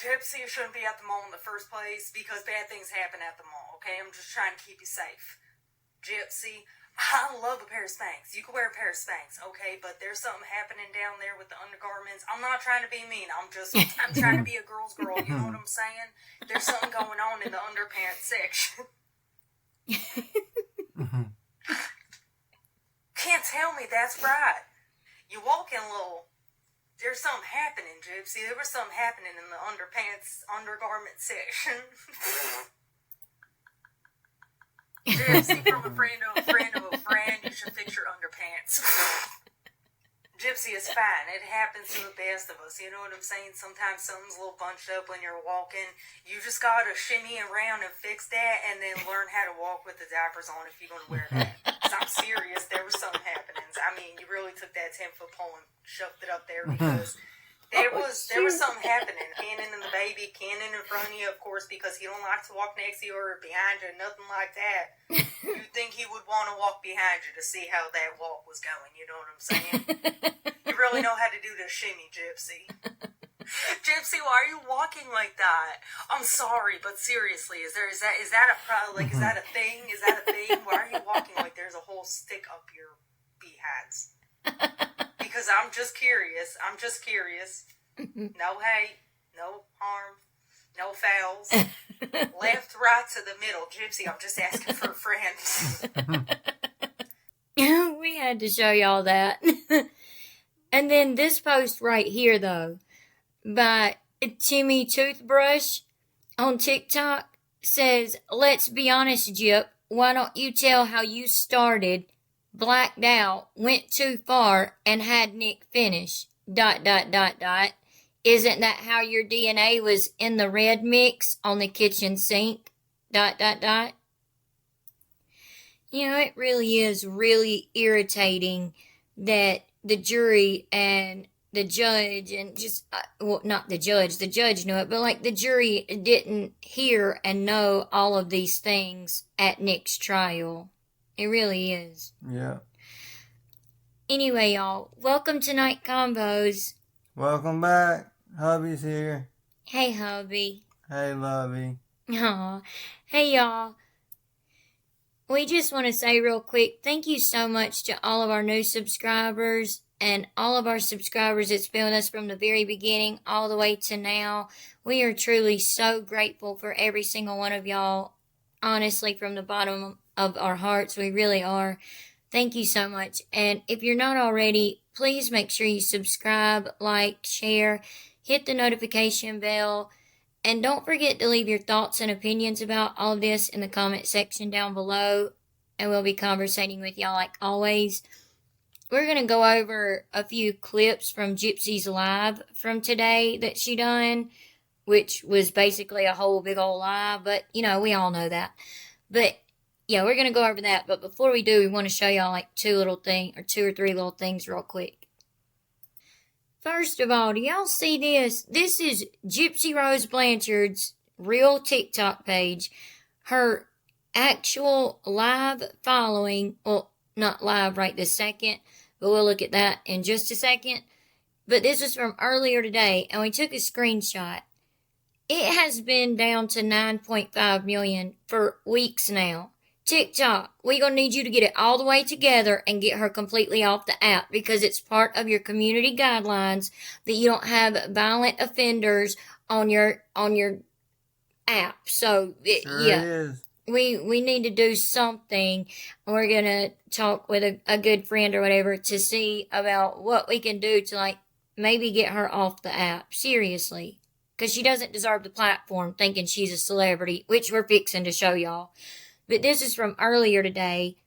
Gypsy, you shouldn't be at the mall in the first place because bad things happen at the mall, okay? I'm just trying to keep you safe. Gypsy, I love a pair of Spanx. You can wear a pair of Spanx, okay? But there's something happening down there with the undergarments. I'm not trying to be mean. I'm trying to be a girl's girl. You know what I'm saying? There's something going on in the underpants section. Can't tell me that's right. You walk in a little... There's something happening, Gypsy. There was something happening in the undergarment section. Gypsy, from a friend of a friend, you should fix your underpants. Gypsy is fine. It happens to the best of us. You know what I'm saying? Sometimes something's a little bunched up when you're walking. You just gotta shimmy around and fix that, and then learn how to walk with the diapers on if you're gonna wear that. I'm serious. There was something happening. I mean, you really took that 10-foot pole and shoved it up there because there was something happening. Cannon and the baby, Cannon in front of you, of course, because he don't like to walk next to you or behind you, nothing like that. You'd think he would want to walk behind you to see how that walk was going. You know what I'm saying? You really know how to do the shimmy, Gypsy. Gypsy, why are you walking like that? I'm sorry, but seriously, is that a thing? Is that a thing? Why are you walking like there's a whole stick up your behinds? Because I'm just curious. No hate, no harm, no fouls. Left, right, to the middle. Gypsy, I'm just asking for a friend. We had to show y'all that. And then this post right here, though, by Timmy Toothbrush on TikTok says, "Let's be honest, Gyp. Why don't you tell how you started, blacked out, went too far, and had Nick finish, ... Isn't that how your DNA was in the red mix on the kitchen sink, ... You know, it really is really irritating that the jury and the judge and just, well, not the judge knew it, but like the jury didn't hear and know all of these things at Nick's trial. It really is. Yeah. Anyway, y'all, welcome to Night Combos. Welcome back. Hubby's here. Hey, hubby. Hey, lovey. Aw. Hey, y'all. We just want to say real quick, thank you so much to all of our new subscribers and all of our subscribers that's been with us from the very beginning all the way to now. We are truly so grateful for every single one of y'all. Honestly, from the bottom of our hearts, we really are. Thank you so much. And if you're not already, please make sure you subscribe, like, share, hit the notification bell, and don't forget to leave your thoughts and opinions about all of this in the comment section down below, and we'll be conversating with y'all like always. We're going to go over a few clips from Gypsy's live from today that she done, which was basically a whole big old lie, but, you know, we all know that. But, yeah, we're going to go over that, but before we do, we want to show y'all like two or three little things real quick. First of all, do y'all see this? This is Gypsy Rose Blanchard's real TikTok page. Her actual live following, well, not live right this second, but we'll look at that in just a second. But this was from earlier today, and we took a screenshot. It has been down to 9.5 million for weeks now. TikTok, we're going to need you to get it all the way together and get her completely off the app because it's part of your community guidelines that you don't have violent offenders on your app. So, we need to do something. We're going to talk with a good friend or whatever to see about what we can do to, like, maybe get her off the app. Seriously. Because she doesn't deserve the platform thinking she's a celebrity, which we're fixing to show y'all. But this is from earlier today,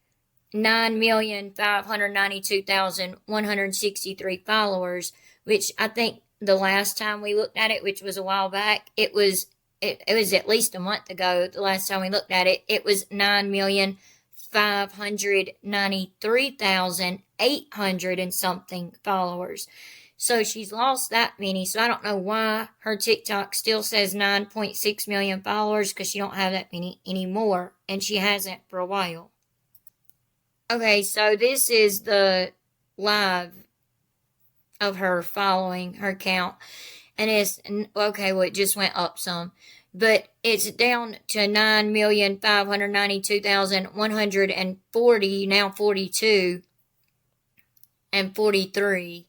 9,592,163 followers, which I think the last time we looked at it, which was a while back, it was at least a month ago, the last time we looked at it, it was 9,593,800 and something followers. So she's lost that many. So I don't know why her TikTok still says 9.6 million followers because she don't have that many anymore. And she hasn't for a while. Okay, so this is the live of her following her count. And it's, okay, well, it just went up some. But it's down to 9,592,140, now 42, and 43.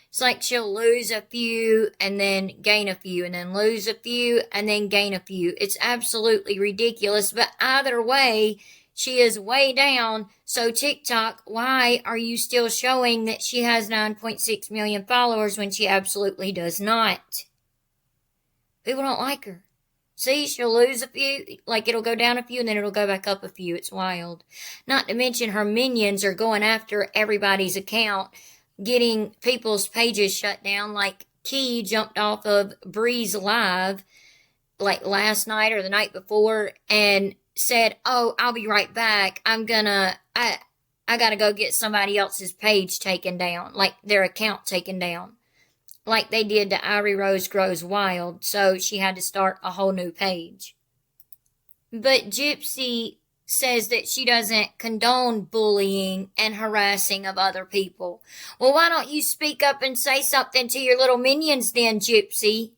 It's like she'll lose a few and then gain a few and then lose a few and then gain a few. It's absolutely ridiculous. But either way, she is way down. So TikTok, why are you still showing that she has 9.6 million followers when she absolutely does not? People don't like her. See, she'll lose a few, like it'll go down a few and then it'll go back up a few. It's wild. Not to mention her minions are going after everybody's account, getting people's pages shut down. Like Key jumped off of Bree's Live like last night or the night before and said, "Oh, I'll be right back. I gotta go get somebody else's page taken down, like their account taken down, like they did to Irie Rose Grows Wild." So she had to start a whole new page. But Gypsy says that she doesn't condone bullying and harassing of other people. Well, why don't you speak up and say something to your little minions then, Gypsy?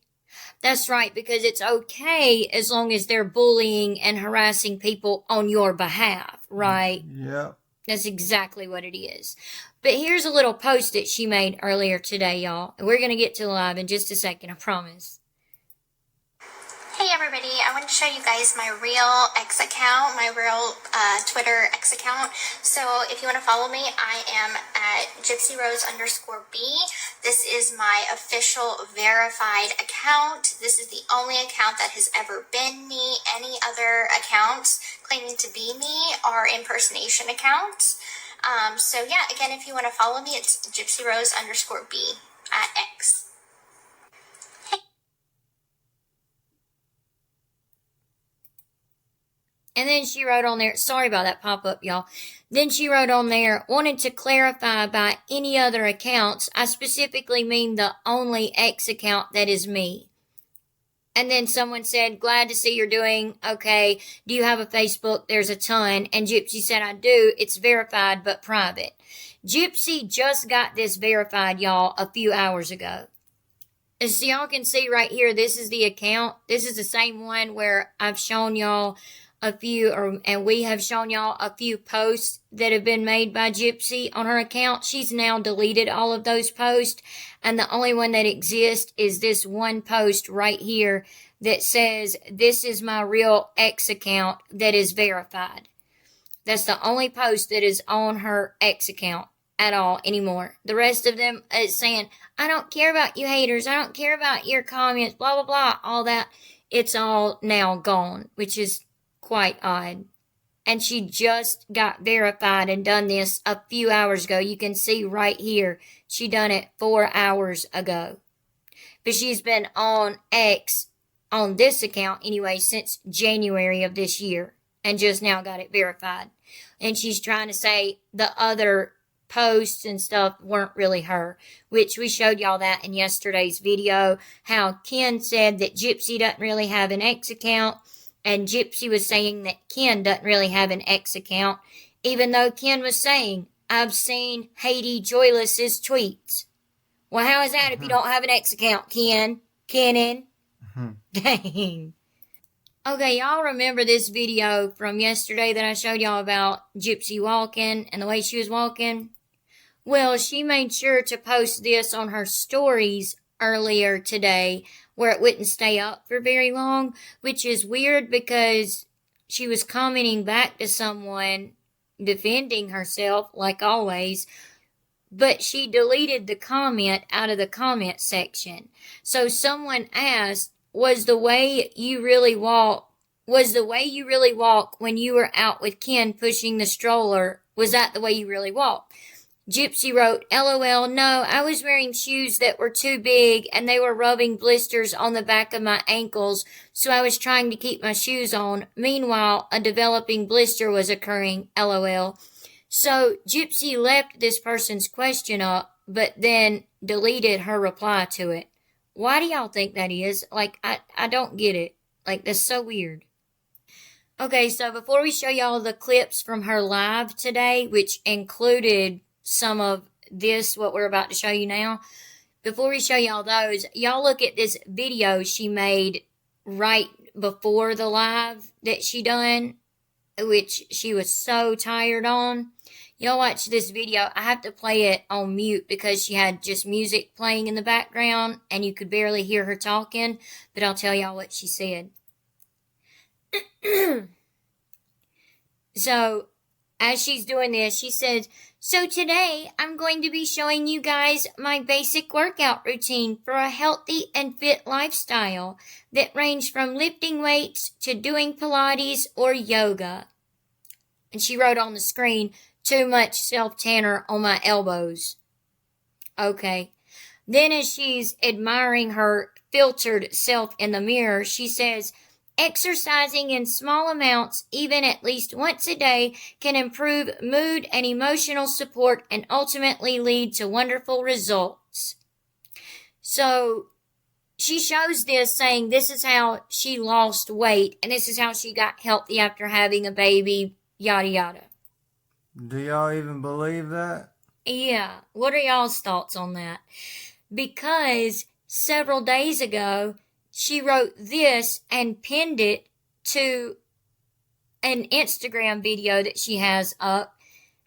That's right, because it's okay as long as they're bullying and harassing people on your behalf, right? Yep. That's exactly what it is. But here's a little post that she made earlier today, y'all. And we're going to get to the live in just a second, I promise. Hey everybody, I wanted to show you guys my real X account, my real Twitter X account. So if you want to follow me, I am at GypsyRose_B. This is my official verified account. This is the only account that has ever been me. Any other accounts claiming to be me are impersonation accounts. So yeah, again, if you want to follow me, it's GypsyRose_B at X. And then she wrote on there, sorry about that pop-up, y'all. Then she wrote on there, wanted to clarify by any other accounts. I specifically mean the only X account that is me. And then someone said, glad to see you're doing okay. Do you have a Facebook? There's a ton. And Gypsy said, I do. It's verified but private. Gypsy just got this verified, y'all, a few hours ago. As y'all can see right here, this is the account. This is the same one where I've shown y'all a few, and we have shown y'all a few posts that have been made by Gypsy on her account. She's now deleted all of those posts, and the only one that exists is this one post right here that says, this is my real X account that is verified. That's the only post that is on her X account at all anymore. The rest of them is saying, I don't care about you haters, I don't care about your comments, blah, blah, blah, all that. It's all now gone, which is quite odd. And she just got verified and done this a few hours ago. You can see right here, she done it 4 hours ago. But she's been on X, on this account anyway, since January of this year, and just now got it verified. And she's trying to say the other posts and stuff weren't really her, which we showed y'all that in yesterday's video, how Ken said that Gypsy doesn't really have an X account. And Gypsy was saying that Ken doesn't really have an X account, even though Ken was saying, I've seen Haiti Joyless's tweets. Well, how is that if you don't have an X account, Ken? Kenan? Dang. Okay, y'all remember this video from yesterday that I showed y'all about Gypsy walking and the way she was walking? Well, she made sure to post this on her stories earlier today, where it wouldn't stay up for very long, which is weird because she was commenting back to someone, defending herself like always, but she deleted the comment out of the comment section. So someone asked, was the way you really walk when you were out with Ken pushing the stroller, was that the way you really walk? Gypsy wrote, LOL, no, I was wearing shoes that were too big and they were rubbing blisters on the back of my ankles, so I was trying to keep my shoes on. Meanwhile, a developing blister was occurring, LOL. So Gypsy left this person's question up, but then deleted her reply to it. Why do y'all think that is? Like, I don't get it. Like, that's so weird. Okay, so before we show y'all the clips from her live today, which included some of this, what we're about to show you now, before we show y'all those, y'all look at this video she made right before the live that she done, which she was so tired on. Y'all watch this video. I have to play it on mute because she had just music playing in the background and you could barely hear her talking, but I'll tell y'all what she said. So, as she's doing this, she says, so today I'm going to be showing you guys my basic workout routine for a healthy and fit lifestyle that range from lifting weights to doing Pilates or yoga. And she wrote on the screen, too much self-tanner on my elbows. Okay. Then as she's admiring her filtered self in the mirror, she says, exercising in small amounts, even at least once a day, can improve mood and emotional support and ultimately lead to wonderful results. So she shows this saying this is how she lost weight and this is how she got healthy after having a baby, yada yada. Do y'all even believe that? Yeah. What are y'all's thoughts on that? Because several days ago, she wrote this and pinned it to an Instagram video that she has up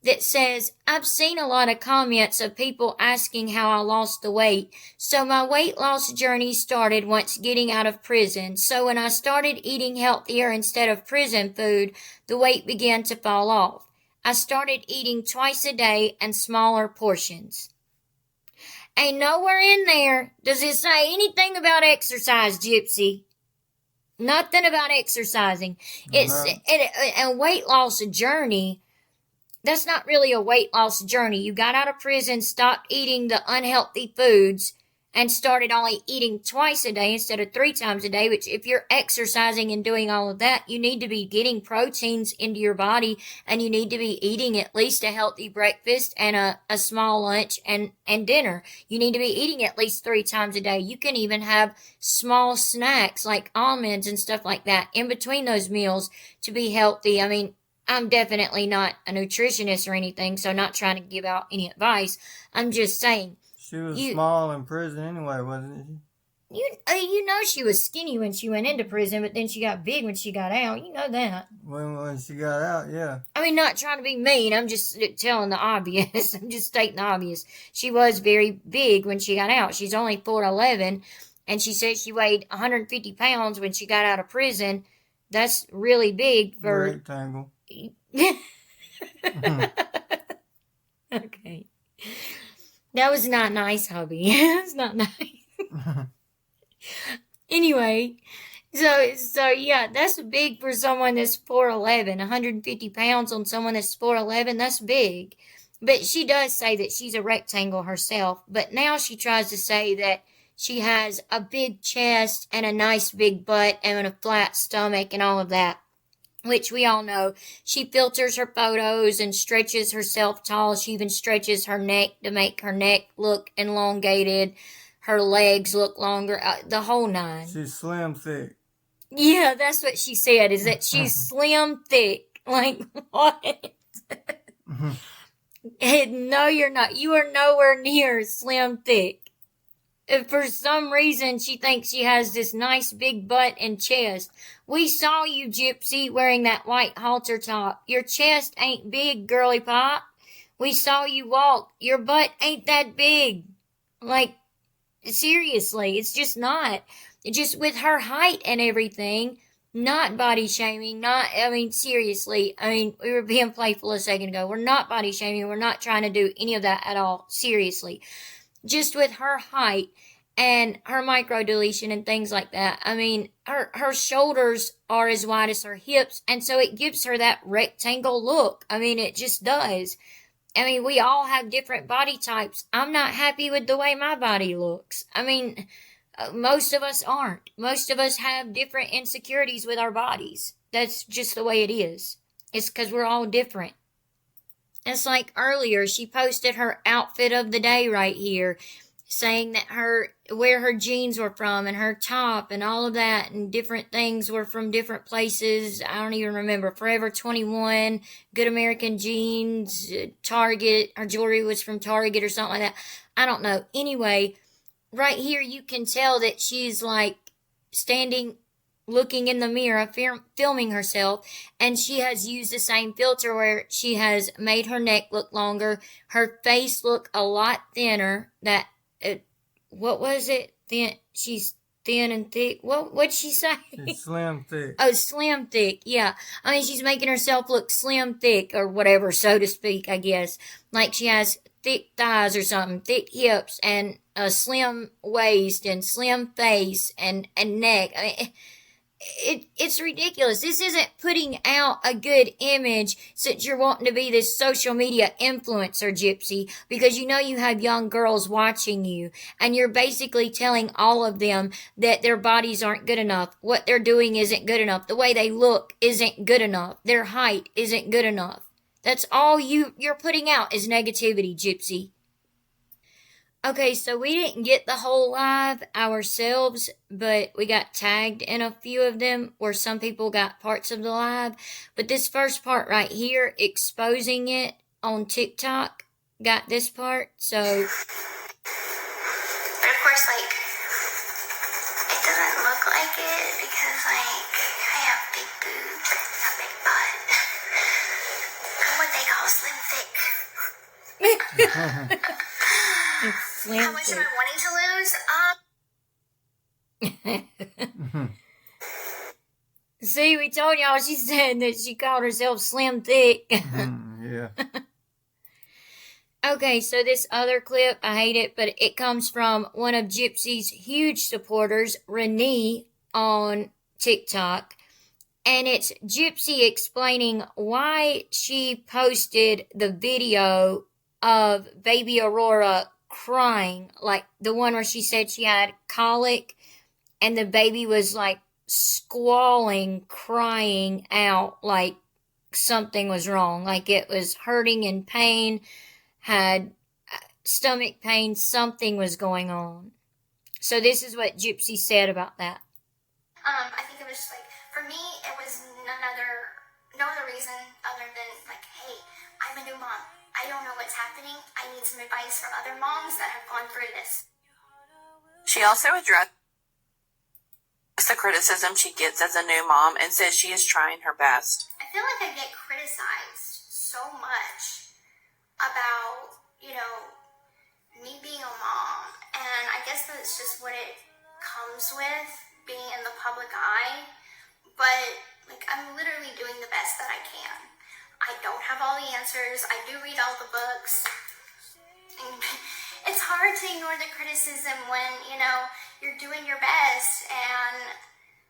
that says, I've seen a lot of comments of people asking how I lost the weight. So my weight loss journey started once getting out of prison. So when I started eating healthier instead of prison food, the weight began to fall off. I started eating twice a day and smaller portions. Ain't nowhere in there does it say anything about exercise, Gypsy. Nothing about exercising. It's a weight loss journey. That's not really a weight loss journey. You got out of prison, stopped eating the unhealthy foods, and started only eating twice a day instead of 3 times a day, which if you're exercising and doing all of that, you need to be getting proteins into your body and you need to be eating at least a healthy breakfast and a small lunch and dinner. You need to be eating at least 3 times a day. You can even have small snacks like almonds and stuff like that in between those meals to be healthy. I mean, I'm definitely not a nutritionist or anything, so I'm not trying to give out any advice. I'm just saying, She was small in prison anyway, wasn't she? You know she was skinny when she went into prison, but then she got big when she got out. You know that. When she got out, yeah. I mean, not trying to be mean. I'm just telling the obvious. I'm just stating the obvious. She was very big when she got out. She's only 4'11", and she said she weighed 150 pounds when she got out of prison. That's really big for... Rectangle. Okay. That was not nice, hubby. That's not nice. Anyway, so yeah, that's big for someone that's 4'11". 150 pounds on someone that's 4'11", that's big. But she does say that she's a rectangle herself. But now she tries to say that she has a big chest and a nice big butt and a flat stomach and all of that. Which we all know. She filters her photos and stretches herself tall. She even stretches her neck to make her neck look elongated. Her legs look longer. The whole 9. She's slim thick. Yeah, that's what she said, is that she's slim thick. Like, what? No, you're not. You are nowhere near slim thick. If for some reason she thinks she has this nice big butt and chest. We saw you, Gypsy, wearing that white halter top. Your chest ain't big, girly pop. We saw you walk. Your butt ain't that big. Like, seriously, it's just not. Just with her height and everything, not body shaming, seriously. We were being playful a second ago. We're not body shaming. We're not trying to do any of that at all. Seriously. Just with her height and her micro deletion and things like that. Her shoulders are as wide as her hips, and so it gives her that rectangle look. It just does. We all have different body types. I'm not happy with the way my body looks. Most of us aren't. Most of us have different insecurities with our bodies. That's just the way it is. It's because we're all different. It's like earlier, she posted her outfit of the day right here, saying that where her jeans were from and her top and all of that and different things were from different places. I don't even remember. Forever 21, Good American Jeans, Target. Her jewelry was from Target or something like that. I don't know. Anyway, right here you can tell that she's like standing looking in the mirror filming herself, and she has used the same filter where she has made her neck look longer, her face look a lot thinner. That what was it? She's thin and thick. What'd she say? She's slim thick. Oh, slim thick. Yeah. I mean, she's making herself look slim thick or whatever, so to speak, I guess. Like she has thick thighs or something, thick hips and a slim waist and slim face and neck. I mean, it's ridiculous. This isn't putting out a good image since you're wanting to be this social media influencer, Gypsy, because you know you have young girls watching you, and you're basically telling all of them that their bodies aren't good enough, what they're doing isn't good enough, the way they look isn't good enough, their height isn't good enough. That's all you're putting out is negativity, Gypsy. Okay, so we didn't get the whole live ourselves, but we got tagged in a few of them where some people got parts of the live. But this first part right here, exposing it on TikTok, got this part, so... But of course, like, it doesn't look like it because, like, I have big boobs, a big butt. I'm what they call slim thick. How much am I wanting to lose? See, we told y'all she said that she called herself slim thick. Yeah. Okay, so this other clip, I hate it, but it comes from one of Gypsy's huge supporters, Renee, on TikTok. And it's Gypsy explaining why she posted the video of baby Aurora crying, like the one where she said she had colic and the baby was like squalling, crying out like something was wrong, like it was hurting in pain, had stomach pain, something was going on. So this is what Gypsy said about that. I think it was just like, for me, it was no other reason other than like, hey, I'm a new mom. I don't know what's happening. I need some advice from other moms that have gone through this. She also addressed the criticism she gets as a new mom and says she is trying her best. I feel like I get criticized so much about, me being a mom. And I guess that's just what it comes with, being in the public eye. But, like, I'm literally doing the best that I can. I don't have all the answers. I do read all the books. And it's hard to ignore the criticism when, you're doing your best and,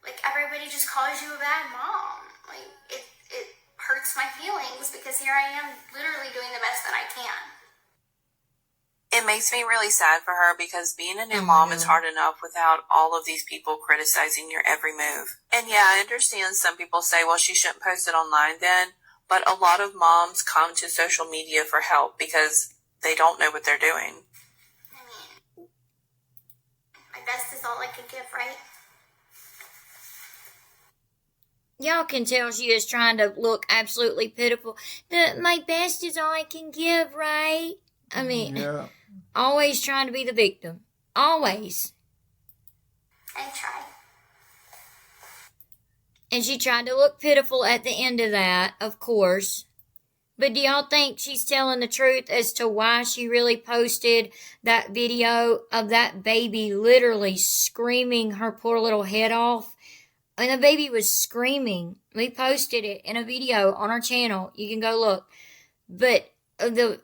like, everybody just calls you a bad mom. Like, it hurts my feelings because here I am literally doing the best that I can. It makes me really sad for her because being a new mom is hard enough without all of these people criticizing your every move. And yeah, I understand some people say, well, she shouldn't post it online then. But a lot of moms come to social media for help because they don't know what they're doing. I mean, my best is all I can give, right? Y'all can tell she is trying to look absolutely pitiful. My best is all I can give, right? I mean, Yeah. Always trying to be the victim. Always. I try. And she tried to look pitiful at the end of that, of course. But do y'all think she's telling the truth as to why she really posted that video of that baby literally screaming her poor little head off? And the baby was screaming. We posted it in a video on our channel. You can go look. But the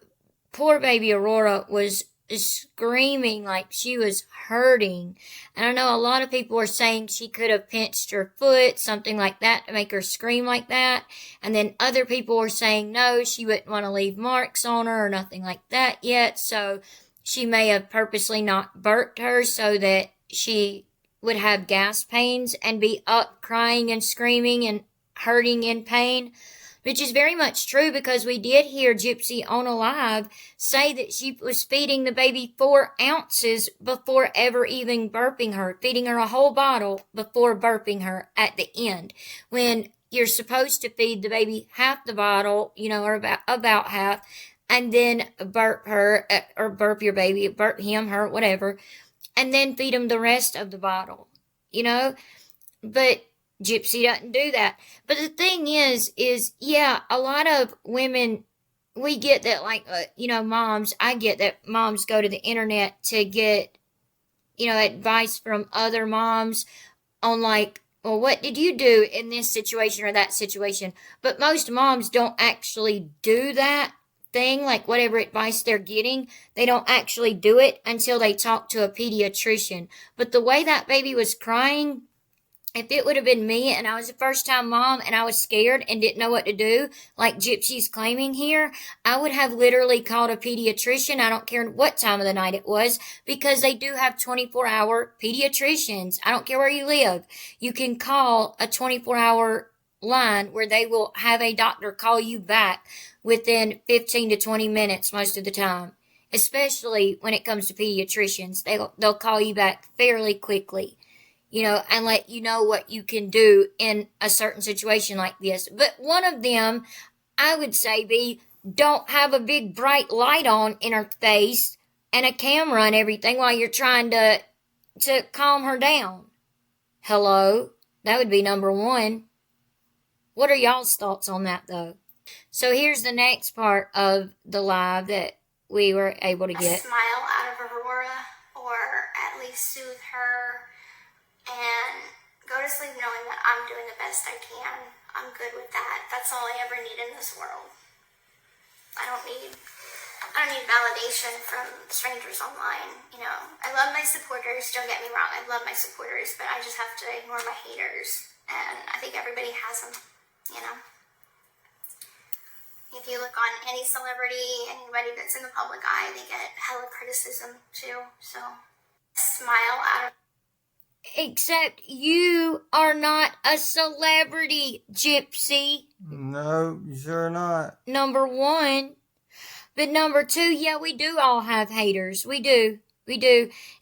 poor baby Aurora was screaming like she was hurting. And I know a lot of people are saying she could have pinched her foot, something like that, to make her scream like that. And then other people were saying no, she wouldn't want to leave marks on her or nothing like that yet. So she may have purposely not burped her so that she would have gas pains and be up crying and screaming and hurting in pain. Which is very much true because we did hear Gypsy on a live say that she was feeding the baby 4 ounces before ever even burping her, feeding her a whole bottle before burping her at the end. When you're supposed to feed the baby half the bottle, or about half, and then burp her, or burp your baby, burp him, her, whatever. and then feed them the rest of the bottle, you know? But Gypsy doesn't do that. But the thing is, yeah, a lot of women, we get that, like, moms, I get that moms go to the internet to get, advice from other moms on, like, well, what did you do in this situation or that situation? But most moms don't actually do that thing, like whatever advice they're getting, they don't actually do it until they talk to a pediatrician. But the way that baby was crying, if it would have been me and I was a first-time mom and I was scared and didn't know what to do, like Gypsy's claiming here, I would have literally called a pediatrician. I don't care what time of the night it was, because they do have 24-hour pediatricians. I don't care where you live. You can call a 24-hour line where they will have a doctor call you back within 15 to 20 minutes most of the time. Especially when it comes to pediatricians. They'll call you back fairly quickly, and let you know what you can do in a certain situation like this. But one of them, I would say, don't have a big bright light on in her face and a camera and everything while you're trying to calm her down. Hello? That would be number one. What are y'all's thoughts on that, though? So here's the next part of the live that we were able to get. A smile out of Aurora, or at least soothe her, and go to sleep knowing that I'm doing the best I can. I'm good with that. That's all I ever need in this world. I don't need validation from strangers online. I love my supporters, don't get me wrong, I love my supporters, but I just have to ignore my haters, and I think everybody has them. If you look on any celebrity, anybody that's in the public eye, they get hella criticism too. So, smile out of... Except you are not a celebrity, Gypsy. No, you sure not. Number one. But number two, yeah, we do all have haters. We do.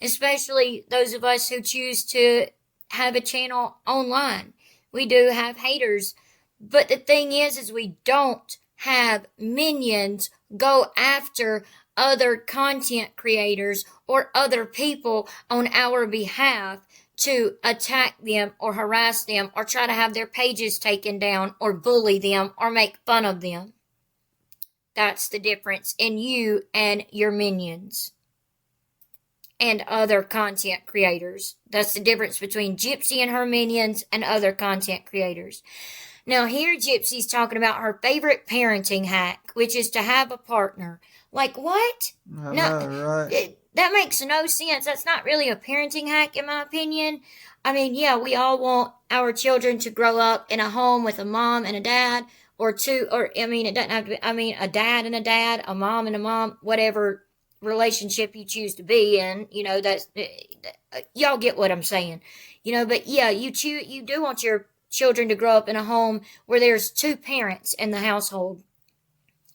Especially those of us who choose to have a channel online. We do have haters. But the thing is we don't have minions go after other content creators or other people on our behalf to attack them or harass them or try to have their pages taken down or bully them or make fun of them. That's the difference in you and your minions and other content creators. That's the difference between Gypsy and her minions and other content creators. Now here Gypsy's talking about her favorite parenting hack, which is to have a partner. Like what? I know, right? That makes no sense. That's not really a parenting hack in my opinion. I mean, yeah, we all want our children to grow up in a home with a mom and a dad, it doesn't have to be, a dad and a dad, a mom and a mom, whatever relationship you choose to be in, that's, y'all get what I'm saying, but yeah, you do want your children to grow up in a home where there's two parents in the household.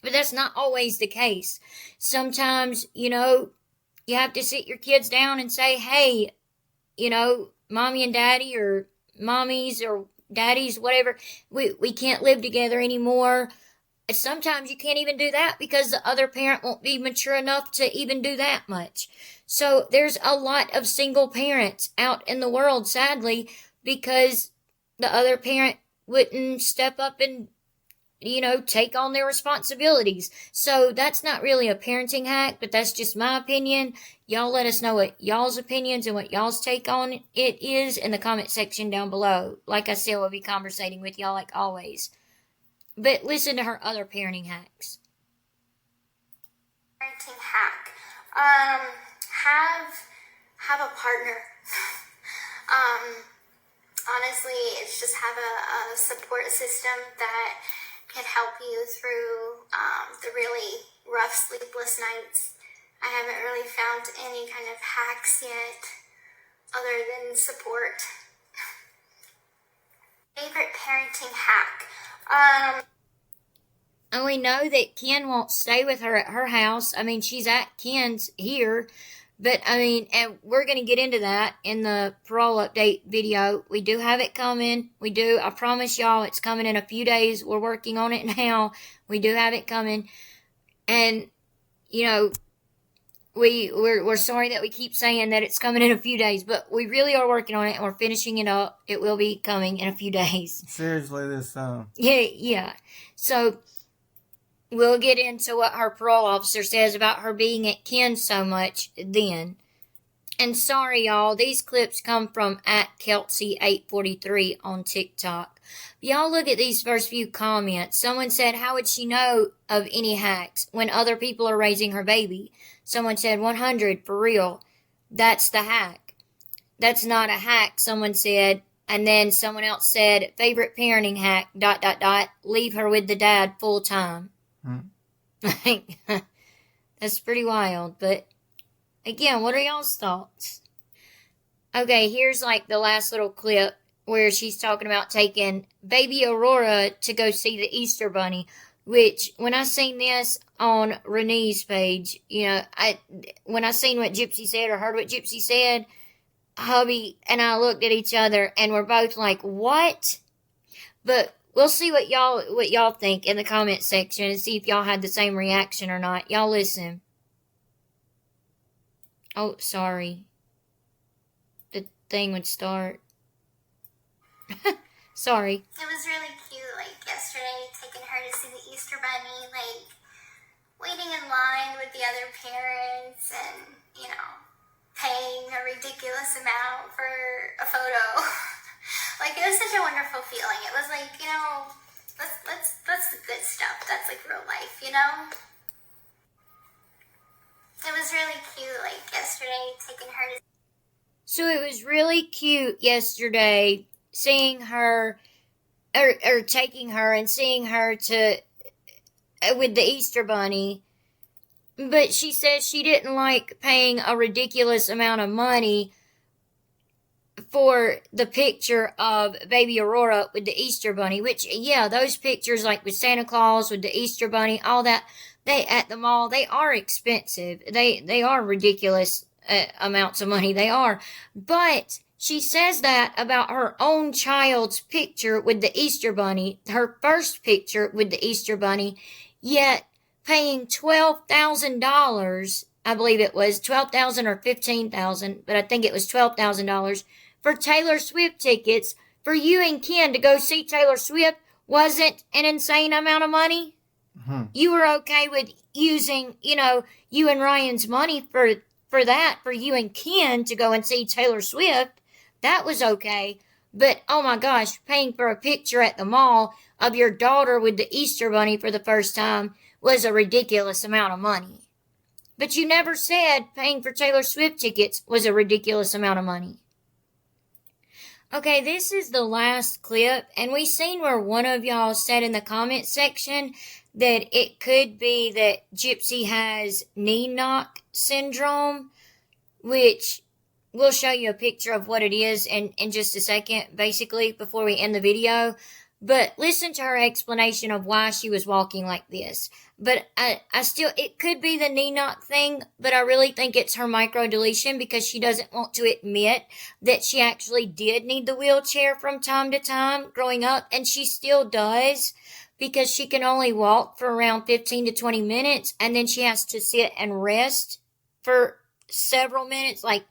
But that's not always the case. Sometimes, you have to sit your kids down and say, hey, mommy and daddy, or mommies or daddies, whatever, we can't live together anymore. Sometimes you can't even do that because the other parent won't be mature enough to even do that much. So there's a lot of single parents out in the world, sadly, because the other parent wouldn't step up and, take on their responsibilities. So that's not really a parenting hack, but that's just my opinion. Y'all let us know what y'all's opinions and what y'all's take on it is in the comment section down below. Like I said, we'll be conversating with y'all like always. But listen to her other parenting hacks. Parenting hack. Have a partner. Honestly, it's just have a support system that can help you through the really rough sleepless nights. I haven't really found any kind of hacks yet other than support. Favorite parenting hack. And we know that Ken won't stay with her at her house. She's at Ken's here. But, and we're going to get into that in the parole update video. We do have it coming. We do. I promise y'all it's coming in a few days. We're working on it now. We do have it coming. And, we're sorry that we keep saying that it's coming in a few days, but we really are working on it and we're finishing it up. It will be coming in a few days. Seriously, this time. Yeah. So we'll get into what her parole officer says about her being at Ken so much then. And sorry, y'all, these clips come from @Kelsey843 on TikTok. Y'all look at these first few comments. Someone said, how would she know of any hacks when other people are raising her baby? Someone said, 100, for real. That's the hack. That's not a hack, someone said. And then someone else said, favorite parenting hack, ... leave her with the dad full time. That's pretty wild, but again, what are y'all's thoughts? Okay, here's like the last little clip where she's talking about taking baby Aurora to go see the Easter Bunny, which when I seen this on Renee's page, you know, when I seen what Gypsy said or heard what Gypsy said, hubby and I looked at each other and we're both like, what? But we'll see what y'all think in the comment section and see if y'all had the same reaction or not. Y'all listen. Oh, sorry. The thing would start. Sorry. It was really cute, like, yesterday, taking her to see the Easter Bunny, like, waiting in line with the other parents and, you know, paying a ridiculous amount for a photo. Like, it was such a wonderful feeling. It was like, you know, that's the good stuff. That's, like, real life, you know? It was really cute, like, yesterday, taking her to... So it was really cute yesterday seeing her, or taking her and seeing her to, with the Easter Bunny. But she says she didn't like paying a ridiculous amount of money for the picture of baby Aurora with the Easter Bunny, which, yeah, those pictures, like with Santa Claus, with the Easter Bunny, all that, they, at the mall, they are expensive. They are ridiculous amounts of money. They are. But she says that about her own child's picture with the Easter Bunny, her first picture with the Easter Bunny, yet paying $12,000, I believe it was $12,000 or $15,000, but I think it was $12,000 for Taylor Swift tickets for you and Ken to go see Taylor Swift wasn't an insane amount of money. You were okay with using, you know, you and Ryan's money for that, for you and Ken to go and see Taylor Swift. That was okay. But, oh my gosh, paying for a picture at the mall of your daughter with the Easter Bunny for the first time was a ridiculous amount of money. But you never said paying for Taylor Swift tickets was a ridiculous amount of money. Okay, this is the last clip, and we seen where one of y'all said in the comment section that it could be that Gypsy has knee knock syndrome, which we'll show you a picture of what it is in just a second, basically, before we end the video. But listen to her explanation of why she was walking like this. But I still, it could be the knee knock thing, but I really think it's her microdeletion because she doesn't want to admit that she actually did need the wheelchair from time to time growing up, and she still does because she can only walk for around 15 to 20 minutes, and then she has to sit and rest for several minutes. Like,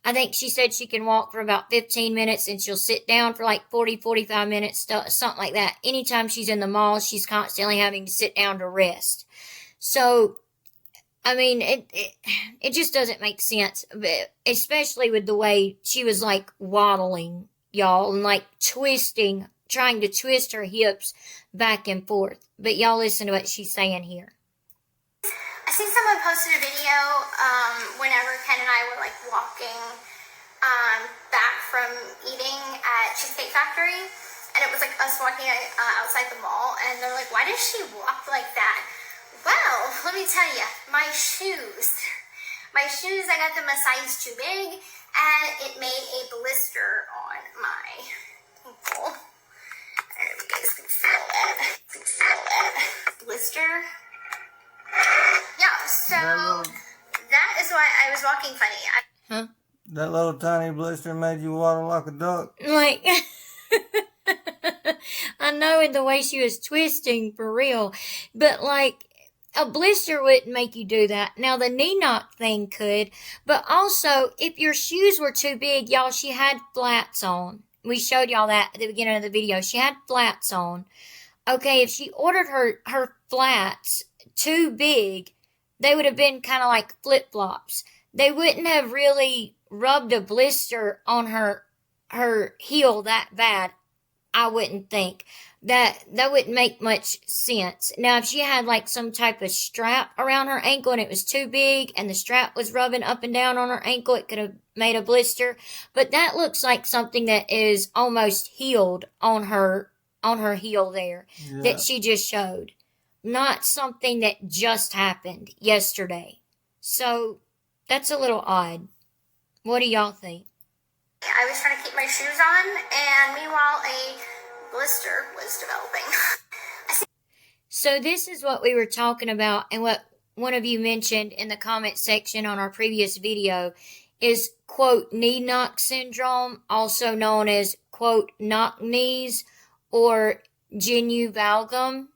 I think she said she can walk for about 15 minutes and she'll sit down for like 40, 45 minutes, something like that. Anytime she's in the mall, she's constantly having to sit down to rest. So, I mean, it just doesn't make sense, especially with the way she was like waddling, y'all, and like twisting, trying to twist her hips back and forth. But y'all listen to what she's saying here. I seen someone posted a video whenever Ken and I were like walking back from eating at Cheesecake Factory, and it was like us walking outside the mall, and they're like, why does she walk like that? Well, let me tell you, my shoes, I got them a size too big, and it made a blister on my ankle. I don't know if you guys can feel that. Blister. Yeah, so that is why I was walking funny. Huh? That little tiny blister made you waddle like a duck? Like, I know in the way she was twisting, for real. But, like, a blister wouldn't make you do that. Now, the knee knock thing could, but also, if your shoes were too big, y'all, she had flats on. We showed y'all that at the beginning of the video. She had flats on. Okay, if she ordered her flats too big, they would have been kind of like flip-flops. They wouldn't have really rubbed a blister on her heel that bad, I wouldn't think. That wouldn't make much sense. Now, if she had like some type of strap around her ankle and it was too big and the strap was rubbing up and down on her ankle, it could have made a blister. But that looks like something that is almost healed on her heel there, that she just showed. Not something that just happened yesterday. So that's a little odd. What do y'all think? I was trying to keep my shoes on, and meanwhile, a blister was developing. So this is what we were talking about, and what one of you mentioned in the comment section on our previous video is, quote, knee knock syndrome, also known as, quote, knock knees, or genu valgum,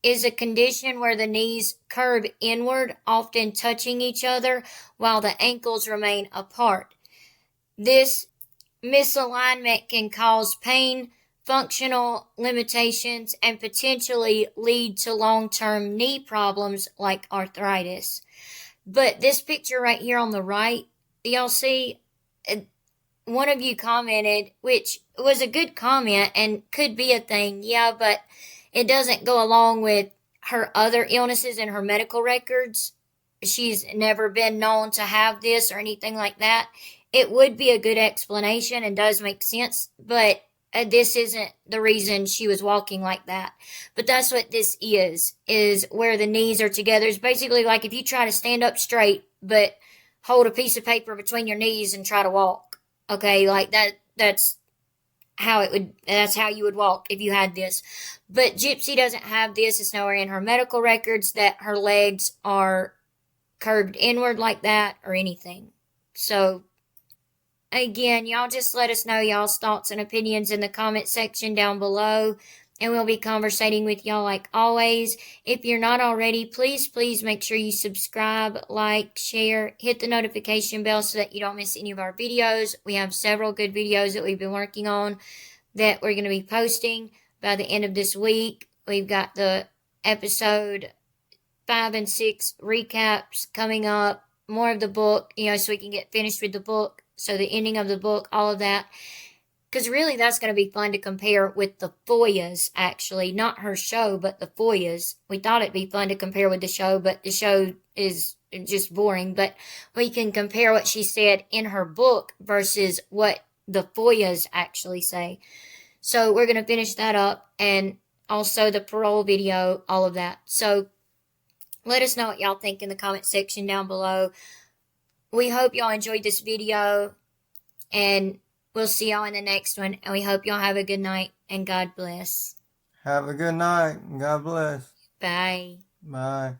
is a condition where the knees curve inward, often touching each other, while the ankles remain apart. This misalignment can cause pain, functional limitations, and potentially lead to long-term knee problems like arthritis. But this picture right here on the right, y'all see, one of you commented, which was a good comment and could be a thing, yeah, but it doesn't go along with her other illnesses in her medical records. She's never been known to have this or anything like that. It would be a good explanation and does make sense, but this isn't the reason she was walking like that. But that's what this is where the knees are together. It's basically like if you try to stand up straight, but hold a piece of paper between your knees and try to walk. Okay, like that's how you would walk if you had this. But Gypsy doesn't have this. It's nowhere in her medical records that her legs are curved inward like that or anything. So, again, y'all just let us know y'all's thoughts and opinions in the comment section down below, and we'll be conversating with y'all like always. If you're not already, please make sure you subscribe, like, share, hit the notification bell so that you don't miss any of our videos. We have several good videos that we've been working on that we're going to be posting by the end of this week. We've got the episode 5 and 6 recaps coming up, more of the book, so we can get finished with the book. So the ending of the book, all of that. Because really that's going to be fun to compare with the Foyas, actually. Not her show, but the Foyas. We thought it'd be fun to compare with the show, but the show is just boring. But we can compare what she said in her book versus what the Foyas actually say. So we're going to finish that up. And also the parole video, all of that. So let us know what y'all think in the comment section down below. We hope y'all enjoyed this video, and we'll see y'all in the next one, and we hope y'all have a good night, and God bless. Have a good night. God bless. Bye. Bye.